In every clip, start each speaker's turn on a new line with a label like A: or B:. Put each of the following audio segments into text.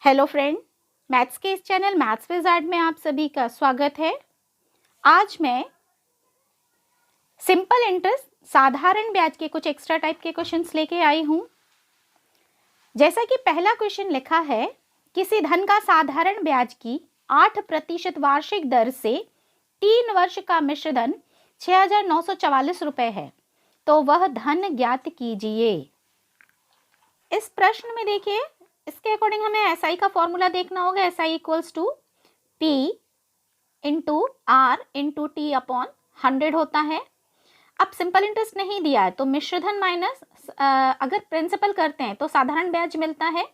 A: Hello friend, maths के इस channel maths wizard में आप सभी का स्वागत है। आज मैं सिंपल इंटरेस्ट साधारण ब्याज के कुछ एक्स्ट्रा टाइप के क्वेश्चंस लेके आई हूँ। जैसा कि पहला क्वेश्चन लिखा है, किसी धन का साधारण ब्याज की 8% वार्षिक दर से 3 वर्ष का मिश्र धन 6,944 रुपये है, तो वह धन ज्ञात कीजिए। इस प्रश्न में देखिए, इसके अकॉर्डिंग हमें एसआई का फॉर्मूला देखना होगा। SI equals to P into R into T upon 100 होता है। अब सिंपल इंटरेस्ट नहीं दिया है तो मिश्रधन माइनस अगर प्रिंसिपल करते हैं तो साधारण ब्याज मिलता है।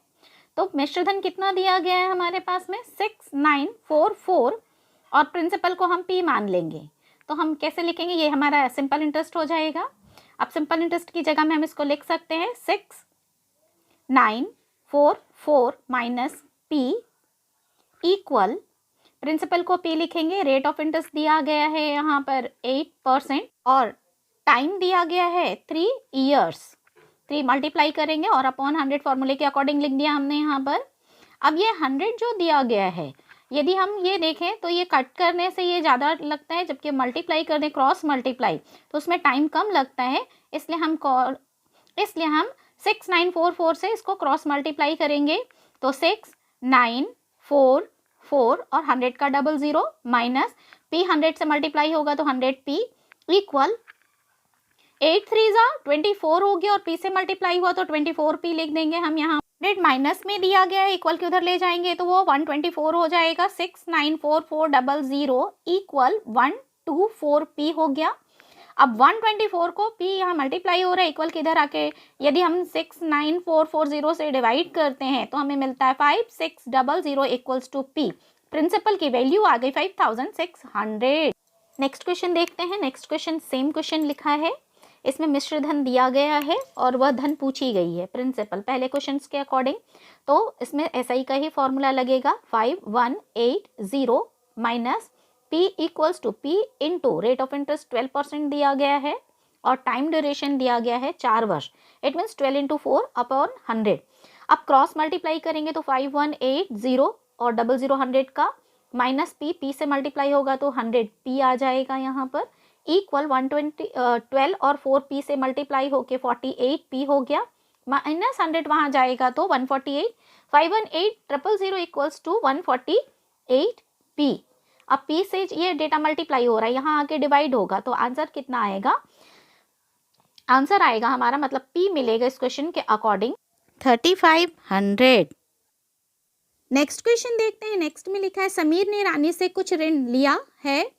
A: तो मिश्रधन कितना दिया गया है हमारे पास में 6944 और प्रिंसिपल को हम पी मान लेंगे। तो हम कैसे लिखेंगे, ये हमारा सिंपल इंटरेस्ट हो जाएगा। अब सिंपल इंटरेस्ट की जगह में हम इसको लिख सकते हैं 6944 माइनस पी इक्वल, प्रिंसिपल को पी लिखेंगे, रेट ऑफ इंटरेस्ट दिया गया है यहाँ पर 8% और टाइम दिया गया है 3 ईयर्स। 3 मल्टीप्लाई करेंगे और अपॉन 100 फॉर्मूले के अकॉर्डिंग लिख दिया हमने यहाँ पर। अब ये 100 जो दिया गया है, यदि हम ये देखें तो ये कट करने से ये ज़्यादा लगता है, जबकि मल्टीप्लाई कर दें क्रॉस मल्टीप्लाई तो उसमें टाइम कम लगता है। इसलिए हम 6944 से इसको क्रॉस मल्टीप्लाई करेंगे तो 6944 और 100 का 00 माइनस पी 100 से मल्टीप्लाई होगा तो 100 पी इक्वल 8 3 24 हो गया और पी से मल्टीप्लाई हुआ तो 24 पी लिख देंगे हम यहाँ। 100 माइनस में दिया गया है, इक्वल के उधर ले जाएंगे तो वो 124 हो जाएगा। 694400 इक्वल 124 पी हो गया। अब 124 को p यहाँ मल्टीप्लाई हो रहा है, इक्वल के इधर आके यदि हम 69440 से डिवाइड करते हैं तो हमें मिलता है 5600 इक्वल्स टू p। प्रिंसिपल की वैल्यू आ गई 5600। नेक्स्ट क्वेश्चन देखते हैं। नेक्स्ट क्वेश्चन सेम क्वेश्चन लिखा है, इसमें मिश्र धन दिया गया है और वह धन पूछी गई है प्रिंसिपल पहले क्वेश्चन के अकॉर्डिंग। तो इसमें एसआई का ही फॉर्मूला लगेगा 5180 minus P equals to P into rate of interest 12% दिया गया है और टाइम ड्यूरेशन दिया गया है 4 वर्ष। It means 12 into 4 upon 100। अब क्रॉस मल्टीप्लाई करेंगे तो 5180 और 00 100 का माइनस P से मल्टीप्लाई होगा तो 100 P आ जाएगा यहाँ पर इक्वल 12 और 4 P से मल्टीप्लाई होके 48 P हो गया, माइनस 100 वहाँ जाएगा तो 148। 518000 इक्वल्स टू 148 P। अब P से ये डेटा मल्टीप्लाई हो रहा है, यहाँ आके डिवाइड होगा तो आंसर कितना आएगा, आंसर आएगा हमारा मतलब P मिलेगा इस क्वेश्चन के अकॉर्डिंग 3500। नेक्स्ट क्वेश्चन देखते हैं। नेक्स्ट में लिखा है, समीर ने रानी से कुछ ऋण लिया है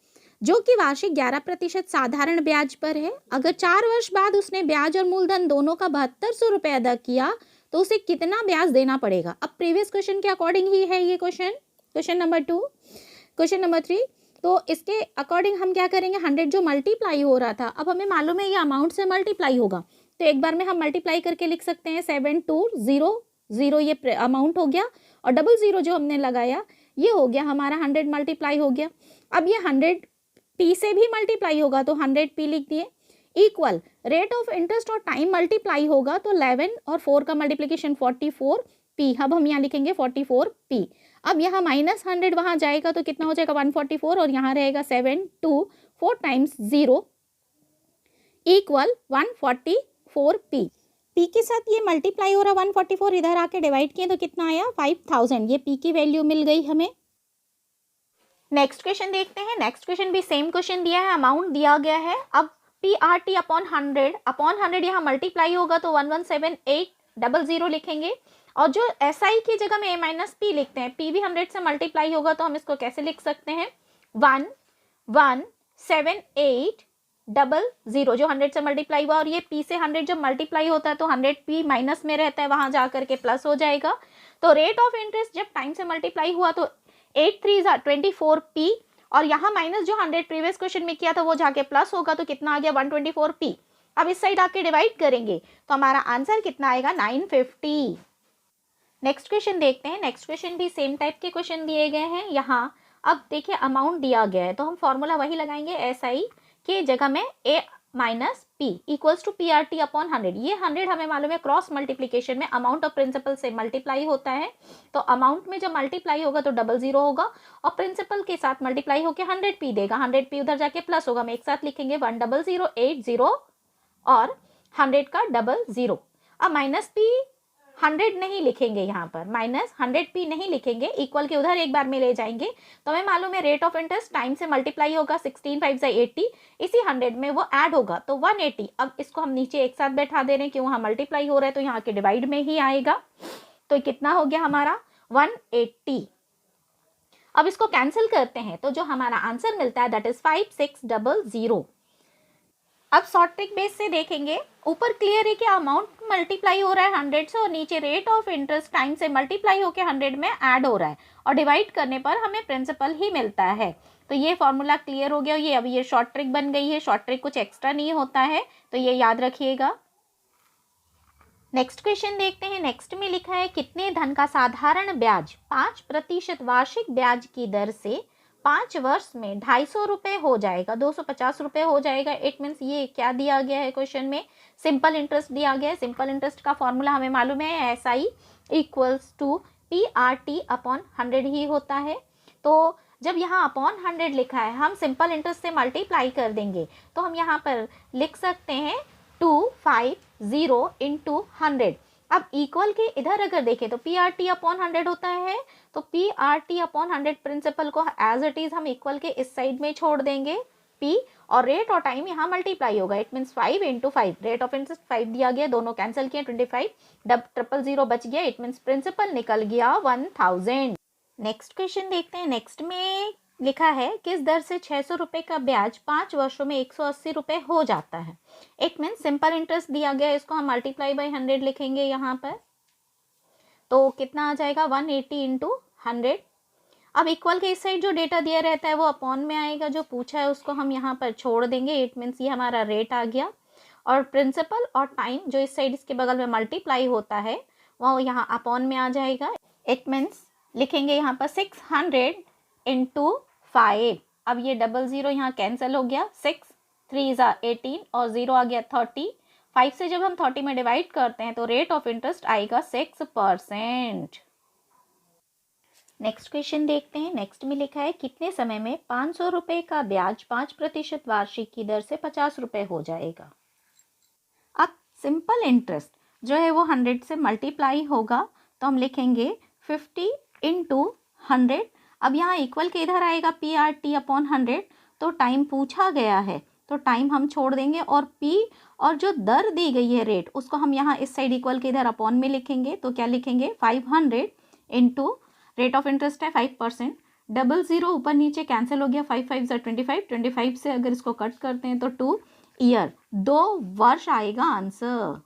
A: जो कि वार्षिक 11% साधारण ब्याज पर है। अगर 4 वर्ष बाद उसने ब्याज और मूलधन दोनों का 7200 रुपये अदा किया तो उसे कितना ब्याज देना पड़ेगा। अब प्रीवियस क्वेश्चन के अकॉर्डिंग ही है ये क्वेश्चन नंबर 2। क्वेश्चन नंबर 3, तो इसके अकॉर्डिंग हम क्या करेंगे, 100 जो मल्टीप्लाई हो रहा था, अब हमें मालूम है ये अमाउंट से मल्टीप्लाई होगा तो एक बार में हम मल्टीप्लाई करके लिख सकते हैं 7200, ये अमाउंट हो गया और 00 जो हमने लगाया ये हो गया हमारा 100 मल्टीप्लाई हो गया। अब ये 100 P से भी मल्टीप्लाई होगा तो 100 P लिख दिए इक्वल रेट ऑफ इंटरेस्ट और टाइम मल्टीप्लाई होगा तो 11 और 4 का मल्टीप्लिकेशन 44 P। अब हम यहाँ लिखेंगे 44 P। अब यहाँ माइनस 100 वहाँ जाएगा तो कितना हो जाएगा 144 और यहाँ रहेगा 724 टाइम्स 0 इक्वल 144 P। P के साथ ये मल्टीप्लाई हो रहा 144, इधर आके डिवाइड किए तो कितना आया 5000। ये P की वैल्यू मिल गई हमें। नेक्स्ट क्वेश्चन देखते हैं। नेक्स्ट क्वेश्चन भी सेम क्वेश्चन दिया है, अमाउंट दिया गया है। अब PRT अपॉन 100 यहाँ मल्टीप्लाई होगा तो 117,800 लिखेंगे और जो SI की जगह में A माइनस P लिखते हैं, P भी 100 से मल्टीप्लाई होगा तो हम इसको कैसे लिख सकते हैं 117,800 जो 100 से मल्टीप्लाई हुआ और ये P से 100 जब मल्टीप्लाई होता है तो 100 P माइनस में रहता है, वहां जा करके प्लस हो जाएगा। तो रेट ऑफ इंटरेस्ट जब टाइम से मल्टीप्लाई हुआ तो 8 3 24 P और यहाँ माइनस जो 100 प्रीवियस क्वेश्चन में किया था वो जाके प्लस होगा तो कितना आ गया 124 P। अब इस साइड आके डिवाइड करेंगे तो हमारा आंसर कितना आएगा 950। नेक्स्ट क्वेश्चन देखते हैं। नेक्स्ट क्वेश्चन भी सेम टाइप के क्वेश्चन दिए गए हैं। अब देखिए अमाउंट दिया गया है तो हम फॉर्मूला वही लगाएंगे, SI की जगह में A minus P equals to P R T upon 100। ये 100 हमें मालूम है क्रॉस मल्टीप्लीकेशन में अमाउंट ऑफ प्रिंसिपल से मल्टीप्लाई होता है, तो अमाउंट में जब मल्टीप्लाई होगा तो 00 होगा और प्रिंसिपल के साथ मल्टीप्लाई होकर 100 पी देगा। 100 पी उधर जाके प्लस होगा, हम एक साथ लिखेंगे 10080 और 100 का 00। अब माइनस पी 100 नहीं लिखेंगे, यहाँ पर माइनस 100 पी नहीं लिखेंगे, इक्वल के उधर एक बार में ले जाएंगे। तो हमें मालूम है रेट ऑफ इंटरेस्ट टाइम से मल्टीप्लाई होगा, 16 5 80, इसी 100 में वो ऐड होगा तो 180। अब इसको हम नीचे एक साथ बैठा दे रहे हैं, क्यों वहाँ मल्टीप्लाई हो रहा है तो यहाँ के डिवाइड में ही आएगा। तो कितना हो गया हमारा 180। अब इसको कैंसिल करते हैं तो जो हमारा आंसर मिलता है दैट इज 5600। अब शॉर्ट ट्रिक बेस से देखेंगे, ऊपर क्लियर है कि अमाउंट मल्टीप्लाई हो रहा है 100 से और नीचे रेट ऑफ इंटरेस्ट टाइम से मल्टीप्लाई होकर 100 में ऐड हो रहा है और डिवाइड करने पर हमें प्रिंसिपल ही मिलता है। तो ये फॉर्मूला क्लियर हो गया। ये अब ये शॉर्ट ट्रिक बन गई है, शॉर्ट ट्रिक कुछ एक्स्ट्रा नहीं होता है, तो ये याद रखिएगा। नेक्स्ट क्वेश्चन देखते हैं। नेक्स्ट में लिखा है कितने धन का साधारण ब्याज 5% वार्षिक ब्याज की दर से 5 वर्ष में 250 रुपये हो जाएगा, 250 रुपये हो जाएगा। इट मीन्स ये क्या दिया गया है क्वेश्चन में, सिंपल इंटरेस्ट दिया गया है। सिंपल इंटरेस्ट का फॉर्मूला हमें मालूम है SI equals to PRT upon 100 ही होता है। तो जब यहाँ अपॉन 100 लिखा है हम सिंपल इंटरेस्ट से मल्टीप्लाई कर देंगे तो हम यहाँ पर लिख सकते हैं 250 इंटू 100। अब इक्वल के इधर अगर देखें तो PRT अपॉन 100 होता है, तो PRT अपॉन 100 प्रिंसिपल को एज इट इज हम इक्वल के इस साइड में छोड़ देंगे P, और रेट और टाइम यहाँ मल्टीप्लाई होगा। It means 5 into 5, rate of interest 5 दिया गया, दोनों कैंसिल किए 25, 000 बच गया। इट मीन्स प्रिंसिपल निकल गया 1000। नेक्स्ट क्वेश्चन देखते हैं। नेक्स्ट में लिखा है किस दर से 600 रुपये का ब्याज 5 वर्षों में 180 रुपये हो जाता है। इट मीन्स सिंपल इंटरेस्ट दिया गया, इसको हम मल्टीप्लाई बाई 100 लिखेंगे यहाँ पर, तो कितना आ जाएगा 180 इंटू 100। अब इक्वल के इस साइड जो डेटा दिया रहता है वो अपॉन में आएगा, जो पूछा है उसको हम यहाँ पर छोड़ देंगे। इट मीन्स ये हमारा रेट आ गया और प्रिंसिपल और टाइम जो इस साइड इसके बगल में मल्टीप्लाई होता है वो यहाँ अपॉन में आ जाएगा। इट मीन्स लिखेंगे यहाँ पर 600 इंटू 5। अब ये 00 यहाँ कैंसिल हो गया, 6 3 18 और 0 आ गया 30। 5 से जब हम 30 में डिवाइड करते हैं तो रेट ऑफ इंटरेस्ट आएगा 6%। नेक्स्ट क्वेश्चन देखते हैं। नेक्स्ट में लिखा है कितने समय में 500 रुपये का ब्याज 5% वार्षिक की दर से 50 रुपये हो जाएगा। अब सिंपल इंटरेस्ट जो है वो 100 से मल्टीप्लाई होगा, तो हम लिखेंगे 50 इंटू 100। अब यहाँ इक्वल के इधर आएगा PRT अपॉन 100, तो टाइम पूछा गया है तो टाइम हम छोड़ देंगे और P और जो दर दी गई है रेट उसको हम यहाँ इस साइड इक्वल के इधर अपॉन में लिखेंगे। तो क्या लिखेंगे 500 इंटू रेट ऑफ इंटरेस्ट है 5%, 00 ऊपर नीचे कैंसिल हो गया, 5 5 25, 25 से अगर इसको कट करते हैं तो 2 ईयर 2 वर्ष आएगा आंसर।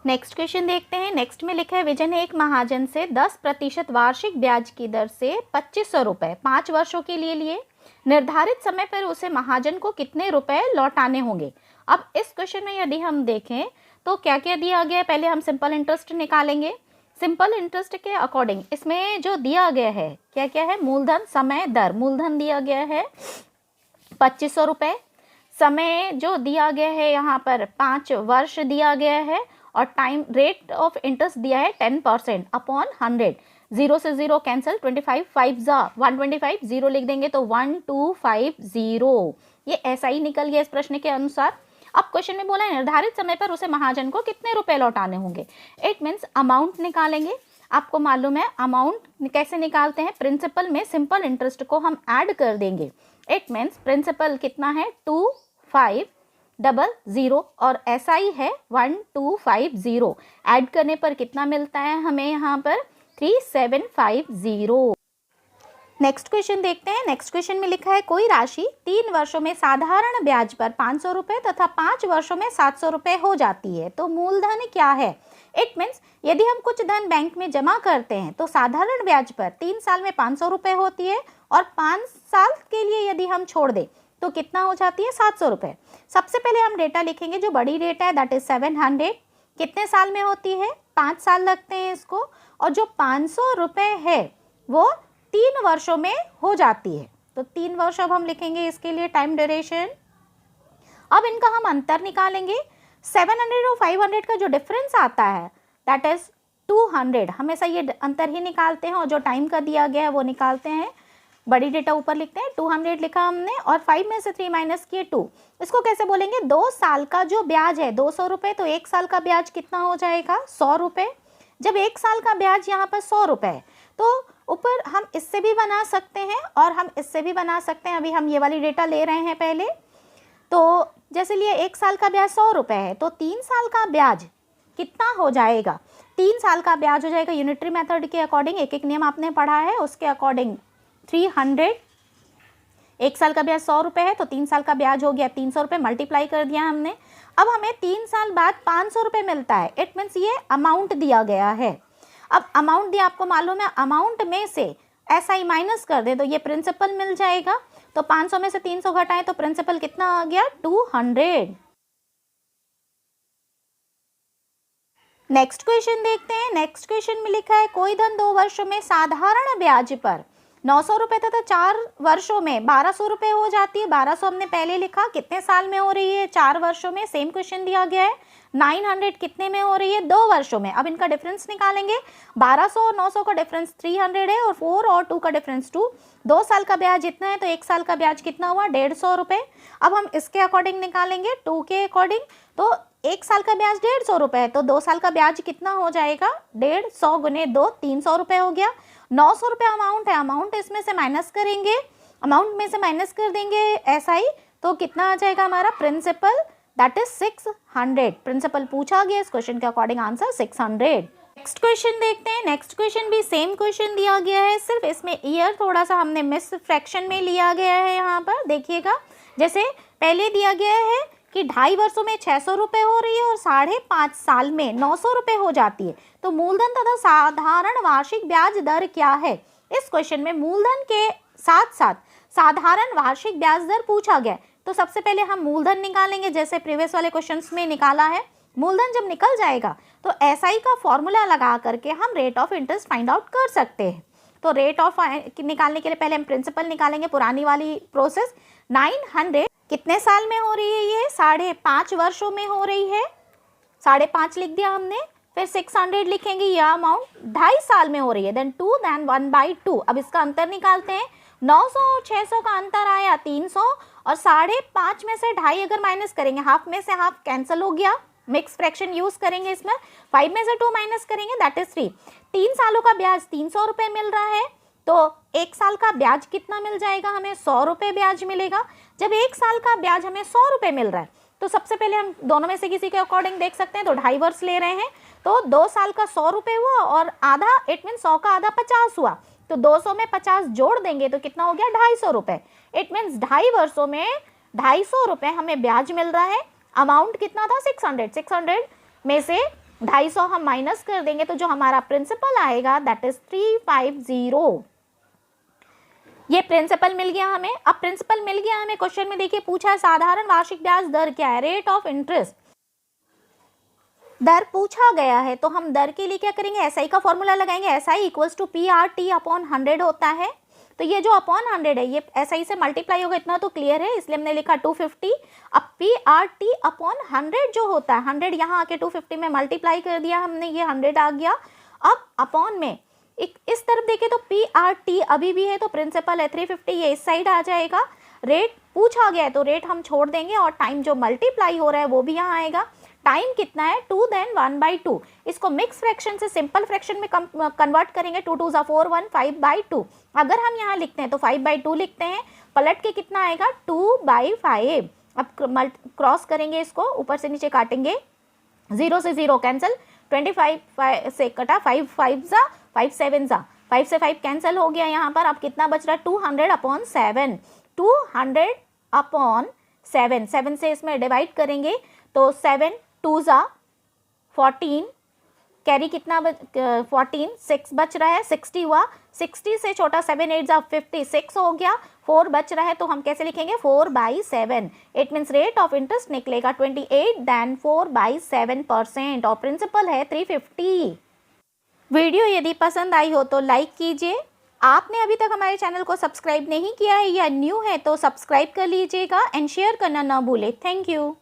A: नेक्स्ट क्वेश्चन देखते हैं। नेक्स्ट में लिखा है विजय ने एक महाजन से 10% वार्षिक ब्याज की दर से 2500 रुपये 5 वर्षों के लिए लिए। निर्धारित समय पर उसे महाजन को कितने रुपए लौटाने होंगे। अब इस क्वेश्चन में यदि हम देखें तो क्या क्या दिया गया है, पहले हम सिंपल इंटरेस्ट निकालेंगे। सिंपल इंटरेस्ट के अकॉर्डिंग इसमें जो दिया गया है क्या क्या है, मूलधन समय दर। मूलधन दिया गया है 2500 रुपये, समय जो दिया गया है यहाँ पर 5 वर्ष दिया गया है और टाइम रेट ऑफ इंटरेस्ट दिया है 10% अपॉन 100। 0 से 0 कैंसिल, 25 5 जा 125, 0 लिख देंगे तो 1250। ये ऐसा ही निकल गया इस प्रश्न के अनुसार। अब क्वेश्चन में बोला है निर्धारित समय पर उसे महाजन को कितने रुपए लौटाने होंगे। इट मीन्स अमाउंट निकालेंगे। आपको मालूम है अमाउंट कैसे निकालते हैं, प्रिंसिपल में सिंपल इंटरेस्ट को हम ऐड कर देंगे। इट मीन्स प्रिंसिपल कितना है 2500 और SI है 1250। ऐड करने पर कितना मिलता है हमें यहाँ पर 3750। नेक्स्ट क्वेश्चन देखते हैं। नेक्स्ट क्वेश्चन में लिखा है कोई राशि 3 वर्षों में साधारण ब्याज पर 500 रुपये तथा 5 वर्षों में 700 रुपये हो जाती है, तो मूलधन क्या है। इट मीन्स यदि हम कुछ धन बैंक में जमा करते हैं तो साधारण ब्याज पर 3 साल में 500 रुपये होती है और 5 साल के लिए यदि हम छोड़ दें तो कितना हो जाती है 700 रुपये। सबसे पहले हम डेटा लिखेंगे, जो बड़ी डेटा है दैट इज 700। कितने साल में होती है, 5 साल लगते हैं इसको, और जो 500 रुपये है वो 3 वर्षों में हो जाती है। तो 3 वर्ष अब हम लिखेंगे इसके लिए टाइम ड्यूरेशन। अब इनका हम अंतर निकालेंगे। 700 और 500 का जो डिफरेंस आता है दैट इज 200। हमेशा ये अंतर ही निकालते हैं और जो टाइम का दिया गया है वो निकालते हैं। बड़ी डेटा ऊपर लिखते हैं, 200 लिखा हमने और 5 में से 3 माइनस किए 2। इसको कैसे बोलेंगे, 2 साल का जो ब्याज है 200 रुपये, तो 1 साल का ब्याज कितना हो जाएगा 100 रुपये। जब 1 साल का ब्याज यहाँ पर 100 रुपये है तो ऊपर हम इससे भी बना सकते हैं और हम इससे भी बना सकते हैं। अभी हम ये वाली डेटा ले रहे हैं पहले। तो जैसे लिए 1 साल का ब्याज 100 रुपये है तो 3 साल का ब्याज कितना हो जाएगा, 3 साल का ब्याज हो जाएगा यूनिटरी मेथड के अकॉर्डिंग, एक एक नियम आपने पढ़ा है उसके अकॉर्डिंग 300। 1 साल का ब्याज 100 रुपये है तो 3 साल का ब्याज हो गया 300 रुपये, मल्टीप्लाई कर दिया हमने। अब हमें 3 साल बाद 500 रुपये मिलता है, इट मीन्स ये अमाउंट दिया गया है। अब अमाउंट दिया आपको मालूम है, अमाउंट में से SI माइनस कर दे तो ये प्रिंसिपल मिल जाएगा। तो 500 में से 300 घटाएं तो प्रिंसिपल कितना आ गया 200। नेक्स्ट क्वेश्चन देखते हैं। नेक्स्ट क्वेश्चन में लिखा है कोई धन 2 वर्षों में साधारण ब्याज पर 900 रुपये तथा 4 वर्षों में 1200 रुपये हो जाती है। 1200 हमने पहले लिखा, कितने साल में हो रही है 4 वर्षों में। सेम क्वेश्चन दिया गया है 900 कितने में हो रही है 2 वर्षों में। अब इनका डिफरेंस निकालेंगे। 1200 और 900 का डिफरेंस 300 है और 4 और 2 का डिफरेंस 2। 2 साल का ब्याज इतना है तो 1 साल का ब्याज कितना हुआ 150 रुपये। अब हम इसके अकॉर्डिंग निकालेंगे 2 के अकॉर्डिंग। तो 1 साल का ब्याज 150 रुपये है तो 2 साल का ब्याज कितना हो जाएगा 150 गुने 2 300 रुपये हो गया। 900 रुपये अमाउंट है, अमाउंट इसमें से माइनस करेंगे, अमाउंट में से माइनस कर देंगे SI तो कितना आ जाएगा हमारा प्रिंसिपल दैट इज 600। प्रिंसिपल पूछा गया, इस क्वेश्चन के अकॉर्डिंग आंसर 600। नेक्स्ट क्वेश्चन देखते हैं। नेक्स्ट क्वेश्चन भी सेम क्वेश्चन दिया गया है, सिर्फ इसमें ईयर थोड़ा सा हमने मिस फ्रैक्शन में लिया गया है। यहाँ पर देखिएगा, जैसे पहले दिया गया है कि 2.5 वर्षों में 600 रुपये हो रही है और 5.5 साल में 900 रुपये हो जाती है, तो मूलधन तथा साधारण वार्षिक ब्याज दर क्या है। इस क्वेश्चन में मूलधन के साथ साथ साधारण वार्षिक ब्याज दर पूछा गया। तो सबसे पहले हम मूलधन निकालेंगे, जैसे प्रीवियस वाले क्वेश्चंस में निकाला है। मूलधन जब निकल जाएगा तो SI का फॉर्मूला लगा करके हम rate of interest find out कर सकते हैं। तो रेट ऑफ निकालने के लिए पहले हम प्रिंसिपल निकालेंगे, पुरानी वाली प्रोसेस। 900 कितने साल में हो रही है ये 5.5 वर्षों में हो रही है, 5.5 लिख दिया हमने। फिर 600 लिखेंगे, यह अमाउंट 2.5 साल में हो रही है, देन 2 देन 1/2। अब इसका अंतर निकालते हैं। 900 और 600 का अंतर आया 300 और 5.5 में से 2.5 अगर माइनस करेंगे, हाफ में से हाफ कैंसिल हो गया, मिक्स फ्रैक्शन यूज करेंगे इसमें। 5 में से 2 माइनस करेंगे दैट इज 3। 3 सालों का ब्याज 300 रुपये मिल रहा है तो 1 साल का ब्याज कितना मिल जाएगा हमें 100 रुपये ब्याज मिलेगा। जब 1 साल का ब्याज हमें 100 रुपये मिल रहा है तो सबसे पहले हम दोनों में से किसी के अकॉर्डिंग देख सकते हैं। तो 2.5 वर्ष ले रहे हैं तो 2 साल का 100 रुपये हुआ और आधा, इट मीन 100 का आधा 50 हुआ, तो 200 में 50 जोड़ देंगे तो कितना हो गया 250 रुपये। इट मीन्स 2.5 वर्षों में 250 रुपये हमें ब्याज मिल रहा है। अमाउंट कितना था 600 में से 250 हम माइनस कर देंगे तो जो हमारा प्रिंसिपल आएगा दैट इज 350। ये प्रिंसिपल मिल गया हमें। अब प्रिंसिपल मिल गया हमें, क्वेश्चन में देखिए पूछा है साधारण वार्षिक ब्याज दर क्या है, रेट ऑफ इंटरेस्ट दर पूछा गया है। तो हम दर के लिए क्या करेंगे, SI का फॉर्मूला लगाएंगे। SI equals to PRT upon 100 होता है। तो ये जो अपॉन 100 है ये SI से मल्टीप्लाई होगा, इतना तो क्लियर है, इसलिए हमने लिखा 250। अब PRT अपॉन 100 जो होता है, 100 यहाँ आके 250 में मल्टीप्लाई कर दिया हमने, ये 100 आ गया। अब अपॉन में इस तरफ देखें तो PRT अभी भी है तो प्रिंसिपल है 350, ये इस साइड आ जाएगा। रेट पूछा गया है तो रेट हम छोड़ देंगे और टाइम जो मल्टीप्लाई हो रहा है वो भी यहाँ आएगा। टाइम कितना है 2 देन 1/2। इसको मिक्स फ्रैक्शन से सिंपल फ्रैक्शन में कन्वर्ट करेंगे। 2 2 4 1 5/2। अगर हम यहाँ लिखते हैं तो 5/2 लिखते हैं, पलट के कितना आएगा 2/5। अब क्रॉस करेंगे इसको, ऊपर से नीचे काटेंगे, 0 से 0 कैंसिल, 25 से कटा, 5 5 जा 5 7 जा, 5 से 5 कैंसिल हो गया यहाँ पर। अब कितना बच रहा है 200 अपॉन 7। 200 अपॉन 7, 7 से इसमें डिवाइड करेंगे तो 7 2 जा 14, कैरी कितना 14, 6 बच रहा है, 60 हुआ। 60 से छोटा 7 8 जा 56 हो गया, 4 बच रहा है तो हम कैसे लिखेंगे 4/7। It means rate of interest निकलेगा 28 देन 4/7% और प्रिंसिपल है 350। वीडियो यदि पसंद आई हो तो लाइक कीजिए, आपने अभी तक हमारे चैनल को सब्सक्राइब नहीं किया है या न्यू है तो सब्सक्राइब कर लीजिएगा एंड शेयर करना ना भूलें। Thank you.